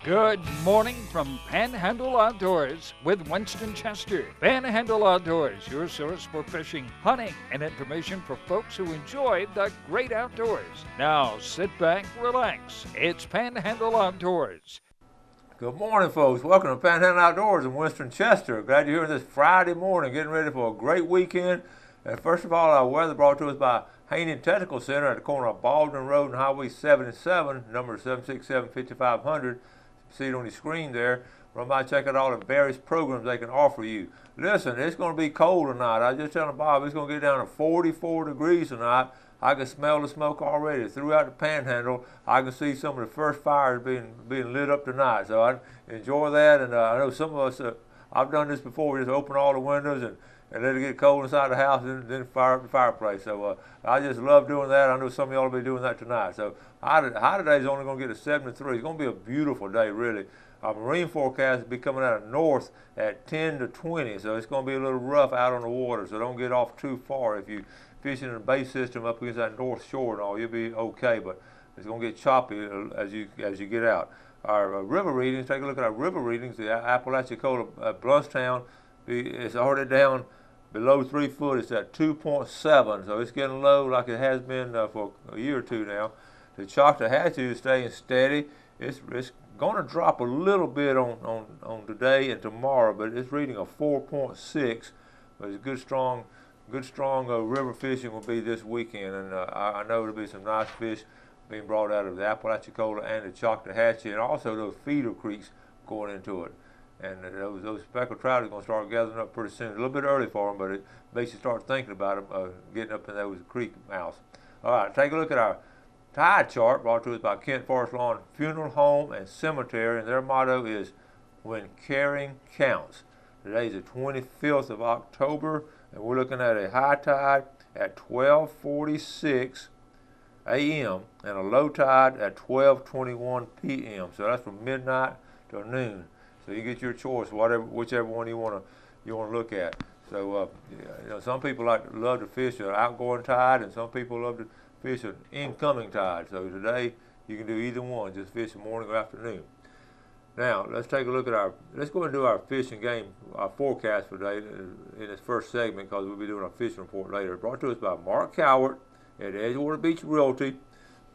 Good morning from Panhandle Outdoors with Winston Chester. Panhandle Outdoors, your source for fishing, hunting, and information for folks who enjoy the great outdoors. Now sit back, relax. It's Panhandle Outdoors. Good morning, folks. Welcome to Panhandle Outdoors in Winston Chester. Glad you're here this Friday morning, getting ready for a great weekend. And first of all, our weather brought to us by Haney Technical Center at the corner of Baldwin Road and Highway 77, number 767-5500. See it on the screen there. Run by, check out all the various programs they can offer you. Listen, it's going to be cold tonight. I was just telling Bob it's going to get down to 44 degrees tonight. I can smell the smoke already throughout the Panhandle. I can see some of the first fires being lit up tonight. So I enjoy that. And I know some of us, I've done this before. We just open all the windows and let it get cold inside the house, and then fire up the fireplace. So I just love doing that. I know some of y'all will be doing that tonight. So high today is only going to get to 73. It's going to be a beautiful day, really. Our marine forecast will be coming out of north at 10 to 20, so it's going to be a little rough out on the water. So don't get off too far. If you fishing in the bay system up against that north shore and all, you'll be okay. But it's going to get choppy as you get out. Our river readings. Take a look at our river readings. The Apalachicola Bluntstown, it's already down below 3 foot. It's at 2.7, so it's getting low like it has been for a year or two now. The Choctawhatchee is staying steady. It's going to drop a little bit on today and tomorrow, but it's reading a 4.6. But it's good strong river fishing will be this weekend, and I know there'll be some nice fish being brought out of the Apalachicola and the Choctawhatchee, and also those feeder creeks going into it. And those speckled trout are going to start gathering up pretty soon. A little bit early for them, but it makes you start thinking about them getting up in those creek mouths. All right, take a look at our tide chart brought to us by Kent Forest Lawn Funeral Home and Cemetery, and their motto is "When Caring Counts." Today's the 25th of October, and we're looking at a high tide at 12:46 a.m. and a low tide at 12:21 p.m. So that's from midnight to noon. So you get your choice, whichever one you want to look at. So some people love to fish an outgoing tide, and some people love to fish an incoming tide. So today you can do either one, just fish the morning or afternoon. Now let's take a look at let's go and do our fishing game, our forecast for today in this first segment, because we'll be doing our fishing report later. Brought to us by Mark Cowart at Edgewater Beach Realty.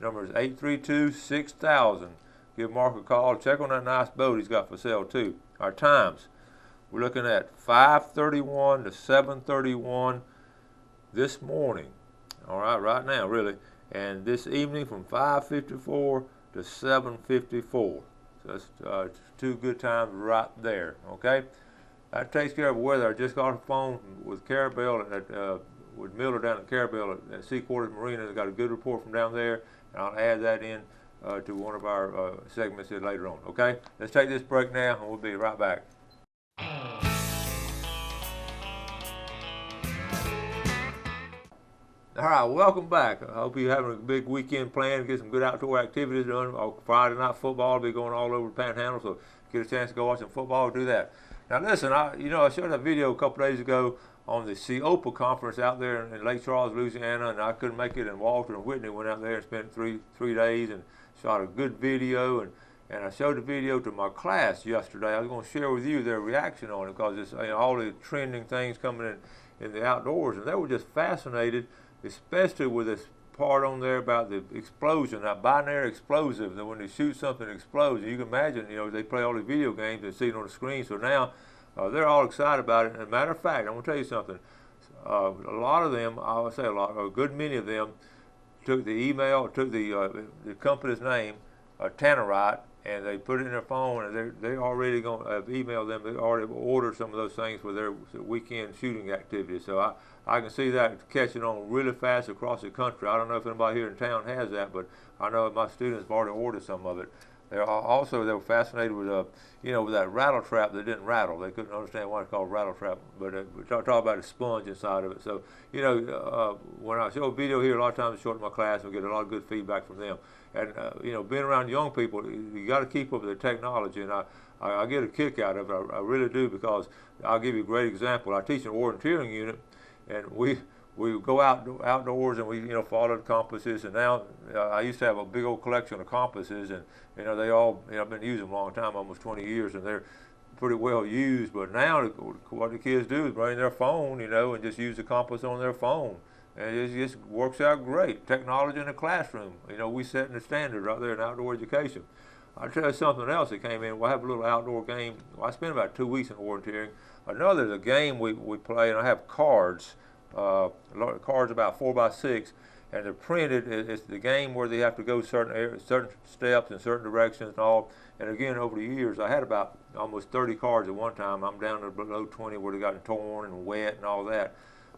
Number is 832-6000. Give Mark a call. Check on that nice boat he's got for sale too. Our times, we're looking at 5:31 to 7:31 this morning. All right now really, and this evening from 5:54 to 7:54. So that's two good times right there. Okay, that takes care of the weather. I just got off the phone with with Miller down at Carabel at Sea Quarters Marina. They got a good report from down there, and I'll add that in to one of our segments here later on. Okay, let's take this break now, and we'll be right back. All right, welcome back. I hope you're having a big weekend planned, get some good outdoor activities done. Friday night football will be going all over the Panhandle, so get a chance to go watch some football, do that. Now listen, I showed that video a couple days ago on the COPA conference out there in Lake Charles, Louisiana, and I couldn't make it, and Walter and Whitney went out there and spent three days and shot a good video, and I showed the video to my class yesterday. I was going to share with you their reaction on it, because it's all the trending things coming in the outdoors, and they were just fascinated, especially with this part on there about the explosion, that binary explosive, that when they shoot something it explodes. You can imagine, they play all the video games and see it on the screen, so now they're all excited about it. And as a matter of fact, I'm going to tell you something. A lot of them, I would say a good many of them, took the company's name, Tannerite, and they put it in their phone, and they're already going to email them. They already ordered some of those things for their weekend shooting activities. So I can see that catching on really fast across the country. I don't know if anybody here in town has that, but I know my students have already ordered some of it. They were fascinated with with that rattle trap that didn't rattle. They couldn't understand why it's called rattle trap, but we talk about the sponge inside of it. So when I show a video here, a lot of times I show it to my class, and we get a lot of good feedback from them. And being around young people, you got to keep up with the technology, and I get a kick out of it. I really do, because I'll give you a great example. I teach an orienteering unit, and we we would go outdoors and we follow the compasses. And now I used to have a big old collection of compasses, and they all I've been using them a long time, almost 20 years, and they're pretty well used. But now what the kids do is bring their phone, and just use the compass on their phone. And it just works out great. Technology in the classroom. We setting the standard right there in outdoor education. I'll tell you something else that came in. We'll have a little outdoor game. Well, I spent about 2 weeks in orienteering. Another is a game we play, and I have cards. Cards about 4x6, and they're printed. It's the game where they have to go certain steps in certain directions and all. And again, over the years, I had about almost 30 cards at one time. I'm down to below 20 where they got torn and wet and all that.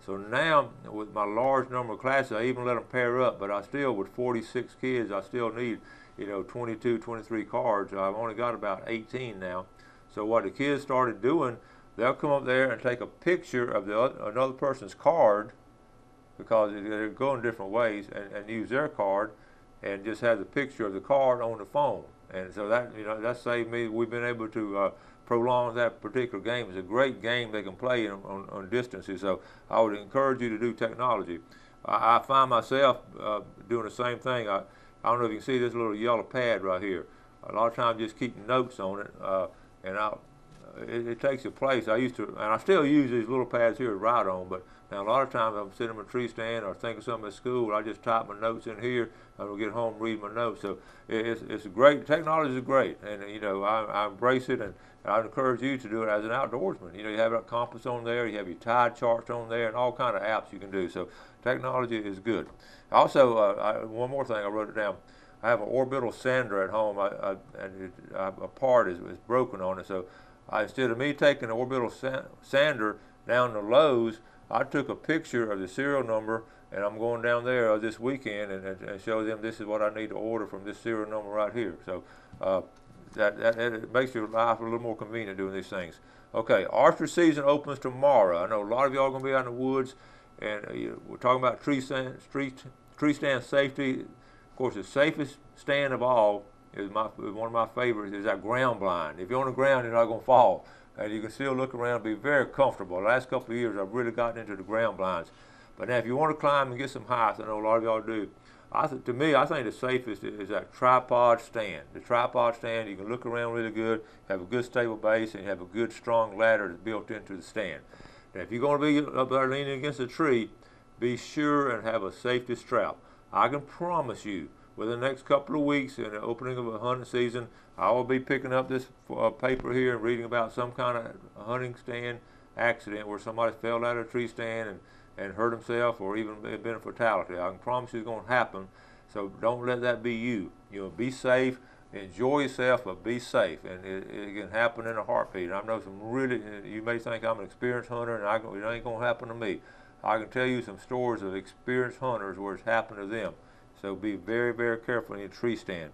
So now, with my large number of classes, I even let them pair up, but I still, with 46 kids, I still need, 22, 23 cards. I've only got about 18 now. So what the kids started doing, they'll come up there and take a picture of another person's card, because they're going different ways, and use their card, and just have the picture of the card on the phone. And so that saved me. We've been able to prolong that particular game. It's a great game they can play on distances. So I would encourage you to do technology. I find myself doing the same thing. I don't know if you can see this little yellow pad right here. A lot of times just keeping notes on it, and it takes a place. I used to, and I still use these little pads here to write on, but now a lot of times I'm sitting in a tree stand or thinking something at school, I just type my notes in here, and I'll get home and read my notes. So it's great. Technology is great, and I embrace it, and I encourage you to do it as an outdoorsman. You have a compass on there, you have your tide charts on there, and all kind of apps you can do. So technology is good. Also, one more thing, I wrote it down. I have an orbital sander at home, and a part is broken on it. So instead of me taking the orbital sander down to Lowe's, I took a picture of the serial number, and I'm going down there this weekend and show them this is what I need to order from this serial number right here. So it makes your life a little more convenient doing these things. Okay, archery season opens tomorrow. I know a lot of y'all are going to be out in the woods, and we're talking about tree stand safety. Of course, the safest stand of all is one of my favorites is that ground blind. If you're on the ground, you're not going to fall, and you can still look around and be very comfortable. The last couple of years, I've really gotten into the ground blinds. But now, if you want to climb and get some height, I know a lot of y'all do. To me, I think the safest is that tripod stand. The tripod stand, you can look around really good, have a good stable base, and you have a good strong ladder that's built into the stand. Now, if you're going to be up there leaning against a tree, be sure and have a safety strap. I can promise you, within the next couple of weeks, in the opening of a hunting season, I will be picking up this paper here and reading about some kind of hunting stand accident where somebody fell out of a tree stand and hurt himself, or even been a fatality. I can promise you it's going to happen, so don't let that be you. Be safe, enjoy yourself, but be safe, and it can happen in a heartbeat. I know you may think I'm an experienced hunter, and it ain't going to happen to me. I can tell you some stories of experienced hunters where it's happened to them. So be very, very careful in your tree stand.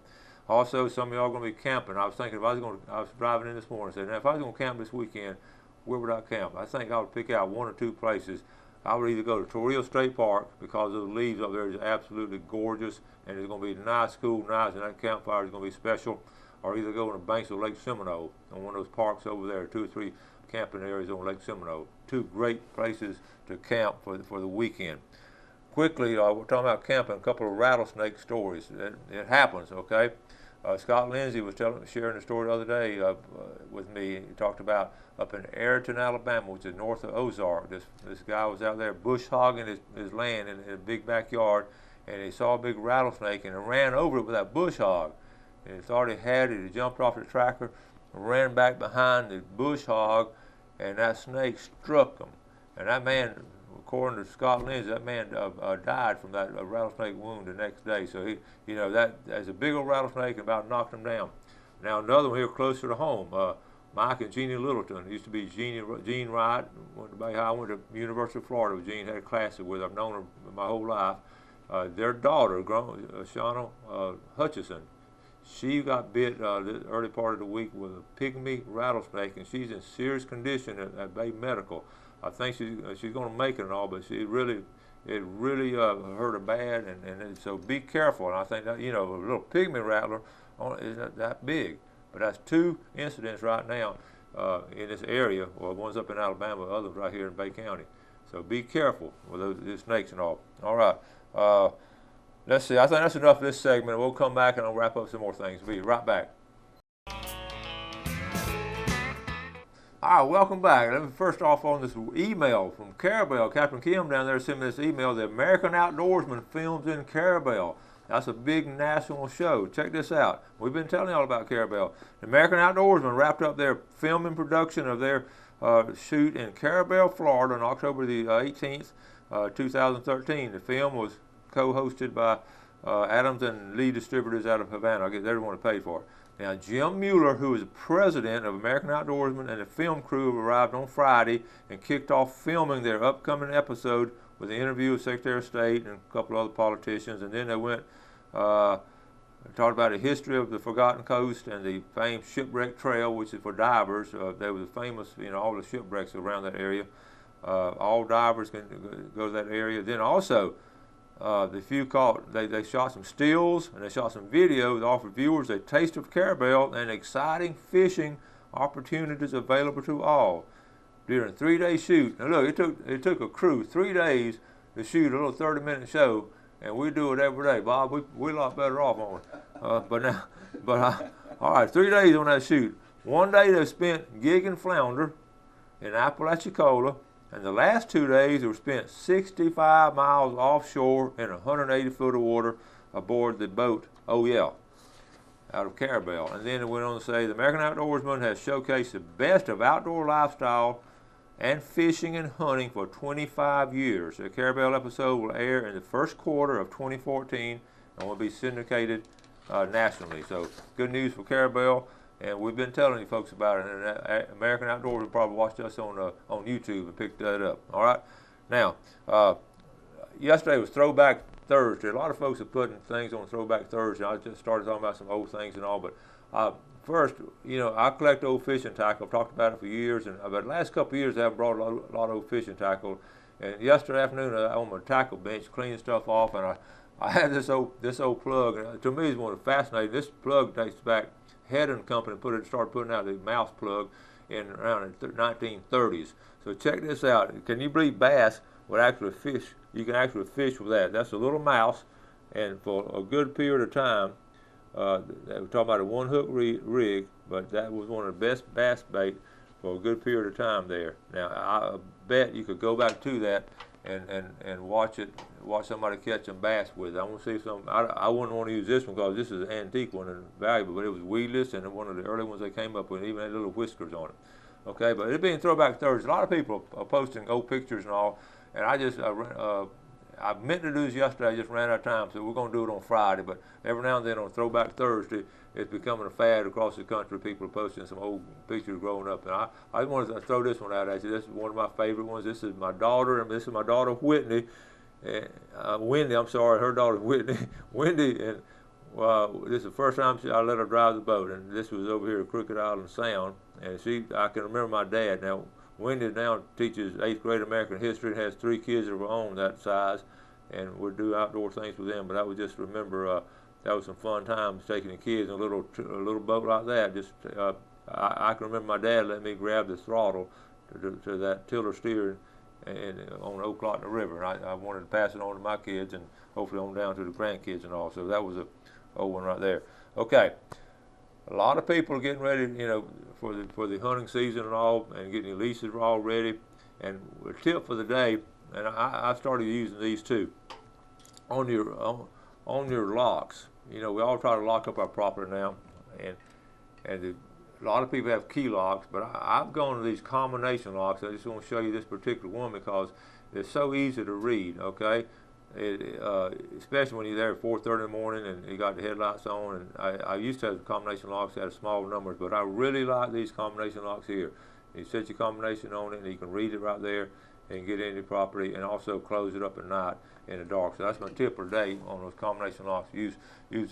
Also, some of y'all are going to be camping. I was thinking, I was driving in this morning and said, now if I was going to camp this weekend, where would I camp? I think I would pick out one or two places. I would either go to Torrio State Park, because of the leaves up there is absolutely gorgeous, and it's going to be nice, cool nights, and that campfire is going to be special. Or either go to the banks of Lake Seminole, on one of those parks over there, 2 or 3 camping areas on Lake Seminole. 2 great places to camp for the weekend. Quickly, we're talking about camping, a couple of rattlesnake stories. It happens, okay? Scott Lindsay was sharing a story the other day with me. He talked about up in Ayrton, Alabama, which is north of Ozark. This guy was out there bush hogging his land in a big backyard, and he saw a big rattlesnake, and he ran over it with that bush hog. And he thought he had it. He jumped off the tracker, ran back behind the bush hog, and that snake struck him. And that man, according to Scott Lindsay, that man died from that rattlesnake wound the next day. So that's a big old rattlesnake, and about knocked him down. Now another one here closer to home, Mike and Jeannie Littleton. It used to be Jean Wright. I went to University of Florida with Jean, had a class with her. I've known her my whole life. Their daughter, Shauna Hutchison, she got bit the early part of the week with a pygmy rattlesnake, and she's in serious condition at Bay Medical. I think she's going to make it and all, but it really hurt her bad, and so be careful. And I think that a little pygmy rattler is not that big, but that's 2 incidents right now in this area. Well, one's up in Alabama, others right here in Bay County. So be careful with those snakes and all. All right. Let's see. I think that's enough of this segment. We'll come back and I'll wrap up some more things. We'll be right back. All right, welcome back. Let me first off on this email from Carabel. Captain Kim down there sent me this email. The American Outdoorsman films in Carabel. That's a big national show. Check this out. We've been telling y'all about Carabel. The American Outdoorsman wrapped up their filming production of their shoot in Carabel, Florida on October the 18th, 2013. The film was co-hosted by Adams and Lee Distributors out of Havana. I guess everyone paid for it. Now, Jim Mueller, who is the president of American Outdoorsman, and the film crew arrived on Friday and kicked off filming their upcoming episode with an interview with Secretary of State and a couple of other politicians. And then they went talked about the history of the Forgotten Coast and the famed shipwreck trail, which is for divers. They were famous, all the shipwrecks around that area. All divers can go to that area. Then also, they shot some stills and they shot some video that offered viewers a taste of Carabel and exciting fishing opportunities available to all during a 3-day shoot. Now look, it took a crew 3 days to shoot a little 30-minute show, and we do it every day. Bob, we're a lot better off on it. All right, 3 days on that shoot. One day they spent gigging flounder in Apalachicola. And the last 2 days were spent 65 miles offshore in 180 foot of water aboard the boat, Oh Yeah, out of Carabel. And then it went on to say, the American Outdoorsman has showcased the best of outdoor lifestyle and fishing and hunting for 25 years. The Carabel episode will air in the first quarter of 2014 and will be syndicated nationally. So good news for Carabel. And we've been telling you folks about it. And American Outdoors probably watched us on YouTube and picked that up. All right. Now, yesterday was Throwback Thursday. A lot of folks are putting things on Throwback Thursday. I just started talking about some old things and all. But first, I collect old fishing tackle. I've talked about it for years. But the last couple of years, I haven't brought a lot of old fishing tackle. And yesterday afternoon, on my tackle bench, cleaning stuff off, and I had this old plug. And to me, it's one of the fascinating. This plug dates back. Head and Company started putting out the mouse plug around the 1930s. So check this out. Can you believe bass would actually fish? You can actually fish with that. That's a little mouse, and for a good period of time, we're talking about a one-hook rig, but that was one of the best bass bait for a good period of time there. Now I bet you could go back to that and watch somebody catch some bass with it. I want to see some. I wouldn't want to use this one because this is an antique one and valuable, but it was weedless and one of the early ones they came up with, even had little whiskers on it. Okay, but it being Throwback Thursday, a lot of people are posting old pictures and all, and I meant to do this yesterday, I just ran out of time, so we're going to do it on Friday, but every now and then on Throwback Thursday, it's becoming a fad across the country. People are posting some old pictures growing up. And I wanted to throw this one out at you. This is one of my favorite ones. This is my daughter, and this is my daughter Whitney. Wendy, I'm sorry, her daughter Whitney. Wendy, and this is the first time I let her drive the boat, and this was over here at Crooked Island Sound. And I can remember my dad. Now, Wendy now teaches 8th grade American history and has 3 kids of her own that size, and we do outdoor things with them. But I would just remember that was some fun times taking the kids in a little boat like that. I can remember my dad letting me grab the throttle to that tiller steering and on Oclotna River. And I wanted to pass it on to my kids and hopefully on down to the grandkids and all. So that was a old one right there. Okay, a lot of people are getting ready, for the hunting season and all, and getting the leases all ready. And a tip for the day, and I started using these too. On your locks, we all try to lock up our property now, and a lot of people have key locks, but I've gone to these combination locks. I just want to show you this particular one because it's so easy to read. Okay, especially when you're there at 4:30 in the morning and you got the headlights on. And I used to have combination locks that had small numbers, but I really like these combination locks here. You set your combination on it, and you can read it right there and get into the property, and also close it up at night in the dark. So that's my tip of the day on those combination locks. Use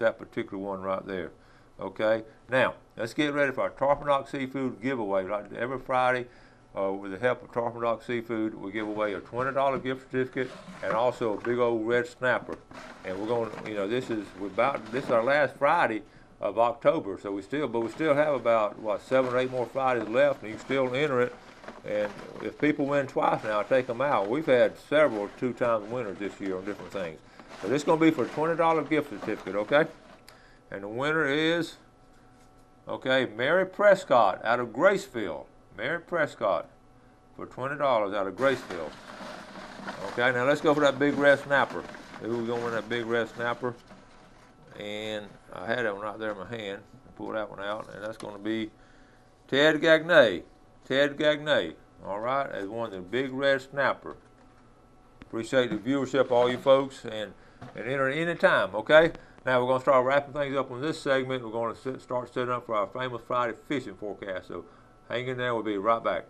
that particular one right there. Okay, now let's get ready for our Tarpon Rock Seafood giveaway. Like every Friday, with the help of Tarpon Rock Seafood, we give away a $20 gift certificate and also a big old red snapper. And we're going to, this is our last Friday of October, so we still have about 7 or 8 more Fridays left, and you can still enter it. And if people win twice now, I take them out. We've had several two-time winners this year on different things. So this is going to be for a $20 gift certificate, okay? And the winner is, okay, Mary Prescott out of Graceville. Mary Prescott for $20 out of Graceville. Okay, now let's go for that big red snapper. Who's going to win that big red snapper? And I had that one right there in my hand. Pull that one out, and that's going to be Ted Gagney. Ted Gagney, all right, has won the big red snapper. Appreciate the viewership, all you folks, and enter any time, okay? Now we're going to start wrapping things up on this segment. We're going to start setting up for our famous Friday fishing forecast. So hang in there. We'll be right back.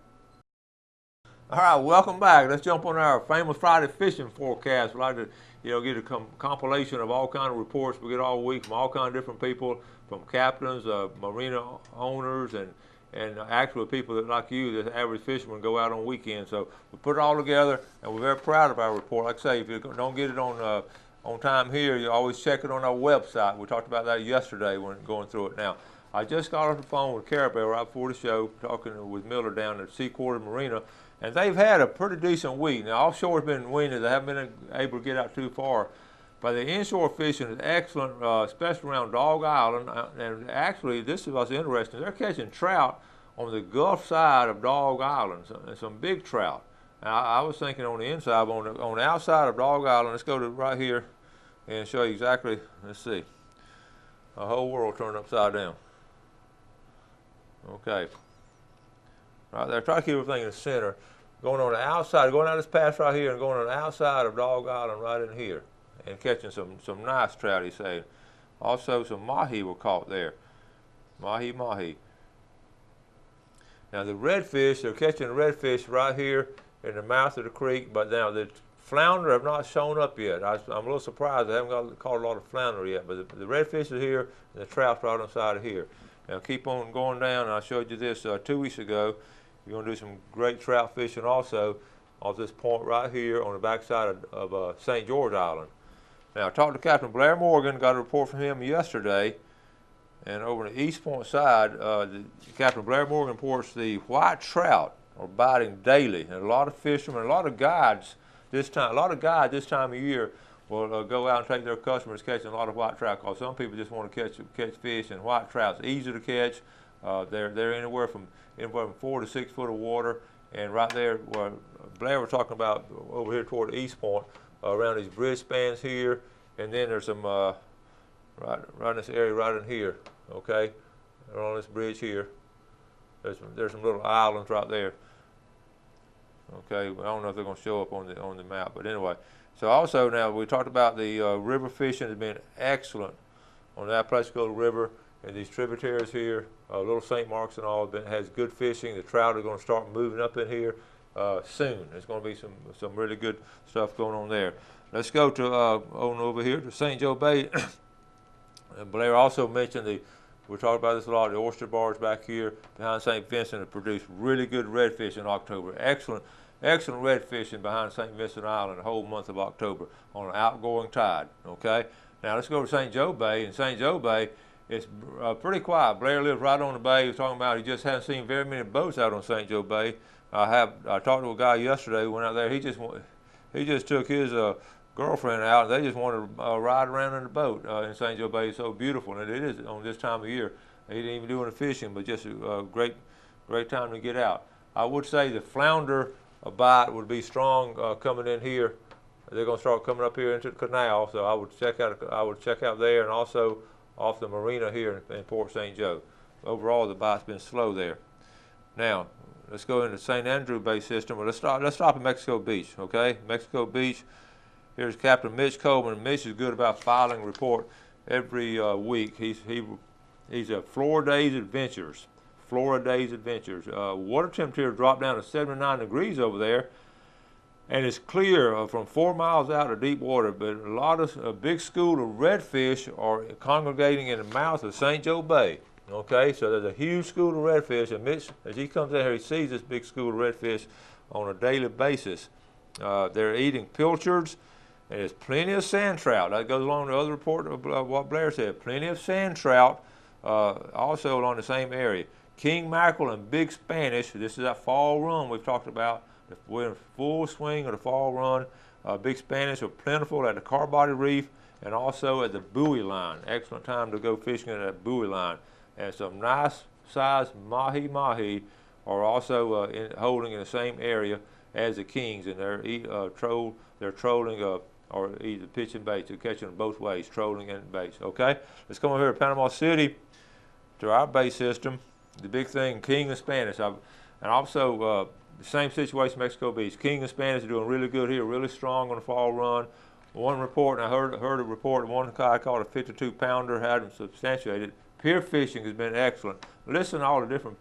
All right, welcome back. Let's jump on our famous Friday fishing forecast. We'd like to, get a compilation of all kind of reports we get all week from all kind of different people, from captains, marina owners, and actually people that like you, the average fishermen, go out on weekends. So we put it all together, and we're very proud of our report. Like I say, if you don't get it on time here, you always check it on our website. We talked about that yesterday when going through it. Now, I just got off the phone with Carabel right before the show, talking with Miller down at Seaquarter Marina, and they've had a pretty decent week. Now, offshore's been windy. They haven't been able to get out too far. But the inshore fishing is excellent, especially around Dog Island. And actually, this is what's interesting. They're catching trout on the Gulf side of Dog Island, some big trout. Now, I was thinking on the inside, but on the outside of Dog Island, let's go to right here and show you exactly, let's see. The whole world turned upside down. Okay. Right there, try to keep everything in the center. Going on the outside, going out this pass right here and going on the outside of Dog Island right in here. And catching some nice trout, he's saying. Also, some mahi were caught there. Mahi. Now, the redfish, they're catching the redfish right here in the mouth of the creek, but now the flounder have not shown up yet. I'm a little surprised. I haven't caught a lot of flounder yet, but the redfish are here, and the trout's right on the side of here. Now, keep on going down, and I showed you this 2 weeks ago. You're going to do some great trout fishing also off this point right here on the backside of St. George Island. Now, I talked to Captain Blair Morgan, got a report from him yesterday, and over on the East Point side, Captain Blair Morgan reports the white trout are biting daily, and a lot of fishermen, a lot of guides this time of year will go out and take their customers catching a lot of white trout, because some people just want to catch fish, and white trout's easy to catch. They're anywhere from 4 to 6 foot of water, and right there where Blair was talking about over here toward the East Point, around these bridge spans here, and then there's some right in this area right in here, okay, on this bridge here. There's some little islands right there. Okay, I don't know if they're going to show up on the map, but anyway. So also now we talked about the river fishing has been excellent on the Apalachicola River and these tributaries here. Little St. Mark's and all has good fishing. The trout are going to start moving up in here soon. There's going to be some really good stuff going on there. Let's go to on over here to St. Joe Bay. And Blair also mentioned we talked about this a lot, the oyster bars back here behind St. Vincent have produced really good redfish in October. Excellent red fishing behind St. Vincent Island the whole month of October on an outgoing tide, okay? Now let's go to St. Joe Bay. In St. Joe Bay, it's pretty quiet. Blair lives right on the bay. He was talking about he just hasn't seen very many boats out on St. Joe Bay. I talked to a guy yesterday who went out there. He just took his girlfriend out, and they just wanted to ride around in the boat in St. Joe Bay. It's so beautiful, and it is on this time of year. He didn't even do any fishing, but just a great time to get out. I would say the flounder bite would be strong coming in here. They're going to start coming up here into the canal, so I would check out there, and also off the marina here in Port St. Joe. Overall, the bite's been slow there. Now, let's go into St. Andrew Bay system. Well, let's stop at Mexico Beach, okay? Mexico Beach. Here's Captain Mitch Coleman. Mitch is good about filing a report every week. He's at Florida Days Adventures. Water temperature dropped down to 79 degrees over there, and it's clear from 4 miles out of deep water. But a big school of redfish are congregating in the mouth of St. Joe Bay. Okay, so there's a huge school of redfish, and Mitch, as he comes in here, he sees this big school of redfish on a daily basis. They're eating pilchards. And there's plenty of sand trout. That goes along with the other report of what Blair said. Plenty of sand trout also along the same area. king mackerel and big Spanish. This is that fall run we've talked about. We're in full swing of the fall run. Big Spanish are plentiful at the Carbody Reef and also at the buoy line. Excellent time to go fishing at that buoy line. And some nice sized mahi are also holding in the same area as the kings, and they're trolling or either pitching baits. They're catching them both ways, trolling and baits. Okay, let's come over here to Panama City to our bait system. The big thing, king and Spanish, and also the same situation Mexico Beach. King and Spanish are doing really good here, really strong on the fall run. One report, and I heard a report, one guy caught a 52-pounder, had them substantiated. Pier fishing has been excellent. Listen to all the different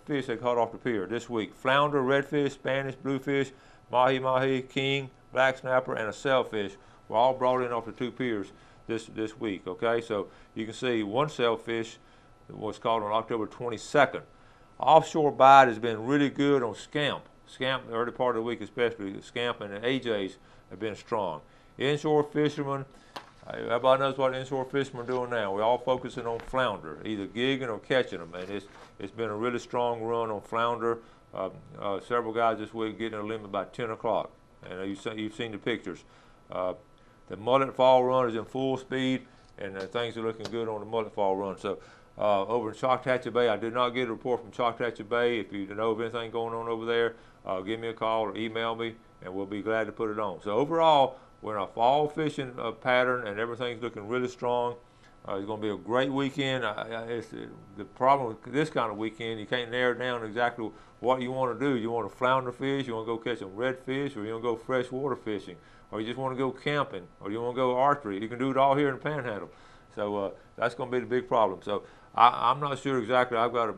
fish they caught off the pier this week. Flounder, redfish, Spanish, bluefish, mahi, king, black snapper, and a sailfish were all brought in off the 2 piers this week, okay? So you can see one sailfish was caught on October 22nd. Offshore bite has been really good on scamp. Scamp, the early part of the week especially, scamp and the AJs have been strong. Inshore fishermen, everybody knows what inshore fishermen are doing now. We're all focusing on flounder, either gigging or catching them, and it's been a really strong run on flounder. Several guys this week getting a limit by 10 o'clock, and you've seen the pictures. The mullet fall run is in full speed, and things are looking good on the mullet fall run. So over in Choctawhatchee Bay, I did not get a report from Choctawhatchee Bay. If you know of anything going on over there, give me a call or email me, and we'll be glad to put it on. So overall, we're in a fall fishing pattern, and everything's looking really strong. It's going to be a great weekend. The problem with this kind of weekend, you can't narrow down exactly what you want to do. You want to flounder fish, you want to go catch some redfish, or you want to go freshwater fishing, or you just want to go camping, or you want to go archery. You can do it all here in the Panhandle. So that's going to be the big problem. So I'm not sure exactly. I've got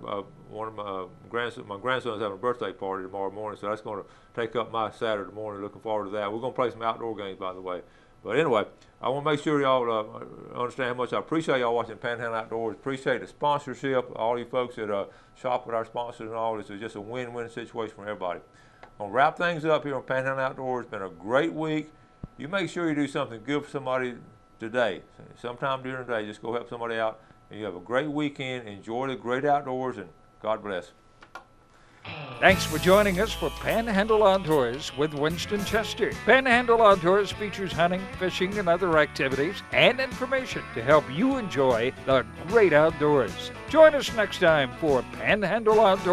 one of my grandson's having a birthday party tomorrow morning, so that's going to take up my Saturday morning. Looking forward to that. We're going to play some outdoor games, by the way. But anyway, I want to make sure y'all understand how much I appreciate y'all watching Panhandle Outdoors. Appreciate the sponsorship, all you folks that shop with our sponsors and all. This is just a win-win situation for everybody. I'm going to wrap things up here on Panhandle Outdoors. It's been a great week. You make sure you do something good for somebody today. Sometime during the day, just go help somebody out. And you have a great weekend. Enjoy the great outdoors, and God bless. Thanks for joining us for Panhandle Outdoors with Winston Chester. Panhandle Outdoors features hunting, fishing, and other activities and information to help you enjoy the great outdoors. Join us next time for Panhandle Outdoors.